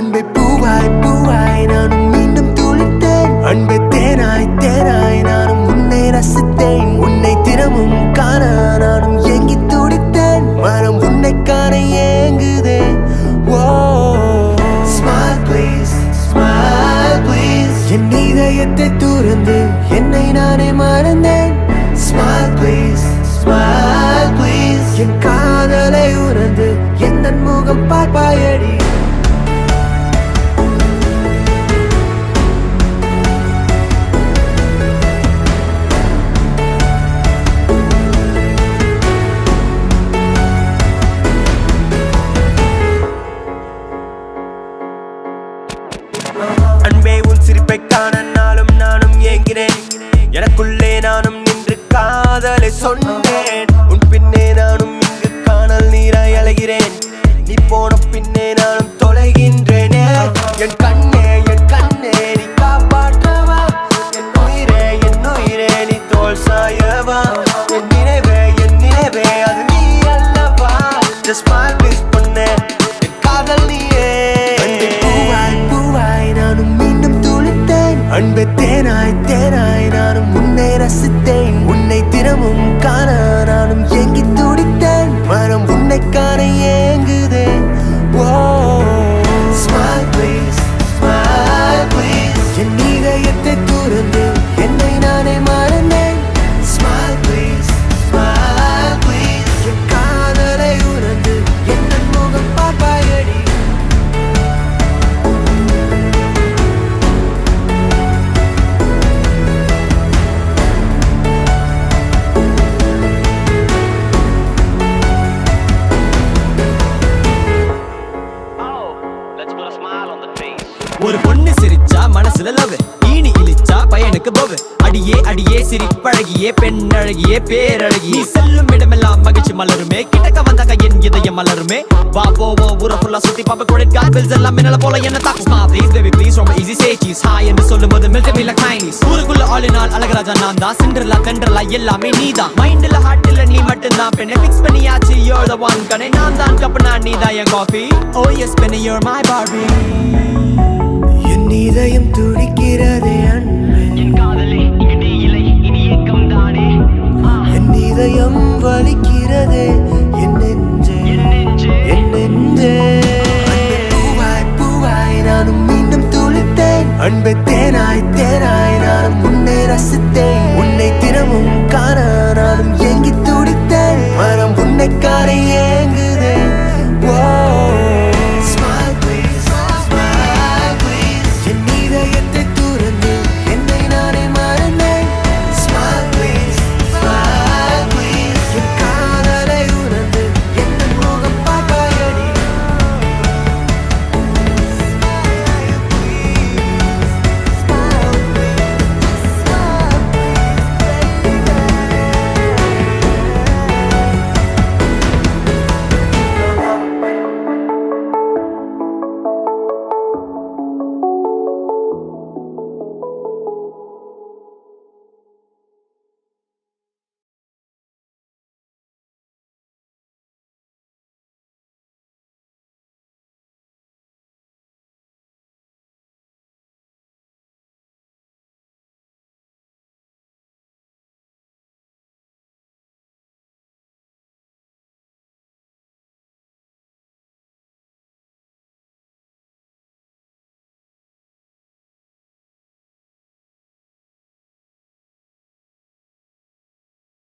அன்பே பூவாய் பூவாய் நானும் மீண்டும் துளித்தேன். அன்பே தேனாய் தேனாய் நானும் உன்னை ரசித்தேன். உன்னை தினமும் காண நானும் ஏங்கி துடித்தேன். மனம் உன்னை காண ஏங்குதே. Smile please, smile please. என் இதயத்தை துறந்து என்னை நானே மறந்தேன். Smile please, smile please. என் காதலை உணர்ந்து என் முகம் பார்ப்பாயடி. அன்பே உன் சிரிப்பை காண நாளும் நானும் ஏங்கினேன். எனக்குள்ளே நானும் நின்று காதலை சொன்னேன். உன் பின்னே நானும் இங்கு காணல் நீராய் அலைகிறேன். நீ போன பின்னே நானும் தொலைகின்றேனே. என் கண்ணே நீ காப்பாற்றவா. என் உயிரே நீ தோல் சாயவா. என் நினைவே அது நீ அல்லவா. Just smile please பொண்ணே, என் காதல் நீயே. அன்பே தேனாய் தேனாய் நானும் உன்னை ரசித்தேன். உன்னை தினமும் காண நானும் ஏங்கி துடித்தேன். மனம் உன்னை காண ஏங்குதே. Smile please, smile please. என் இதயத்தை துறந்து என்னை நானே மறந்தேன். Smile please, smile please. என் காதலை உணர்ந்து என் முகம் பார்ப்பாயடி. ஒரு பொண்ணு சிரிச்சா மனசுல லவ், ஈனி இழிச்சா பையனுக்கு போவு. அடியே அடியே சிரிப்பழகியே பெண் அழகியே பேரழகி. நீ செல்லும் இடமெல்லாம் மகிழ்ச்சி மலருமே. கிட்டக்க வந்தாக்க என் இதயம் மலருமே. வா போவோம் ஊரை ஃபுல்லா சுத்தி பாப்ப. கிரெடிட் கார்டு பில்ஸ் எல்லாம் மின்னல போல என்ன தாக்கு. ஸ்மார்ட் ப்ளீஸ் பேபி ப்ளீஸ் ரொம்ப ஈஸி சே சீஸ். ஹாய் என்று சொல்லும் போது மெல்ட் மீ லைக் சைனீஸ். ஊருக்குள்ள ஆளினால் அழகராஜா நான் தான். சிண்டர்லா கண்டர்லா எல்லாமே நீதான். மைண்ட்ல ஹார்ட்ல நீ மட்டும் தான் பெண்ணை ஃபிக்ஸ் பண்ணியாச்சு. you're the one கனே நான் தான் கப்பனா நீ தான் என் coffee. oh yes penny you're my Barbie. என் இதயம் துடிக்கிறதே அன்பே. என் காதலே இனி இல்லை இனி ஏக்கம் தானே. என் இதயம் வலிக்கிறதே என் நெஞ்சே என் நெஞ்சே. பூவாய் பூவாய் நானும் மீண்டும் துளித்தேன். அன்பே தேனாய் தேனாய் நானும் உன்னை ரசித்தேன். உன்னை தினமும் காண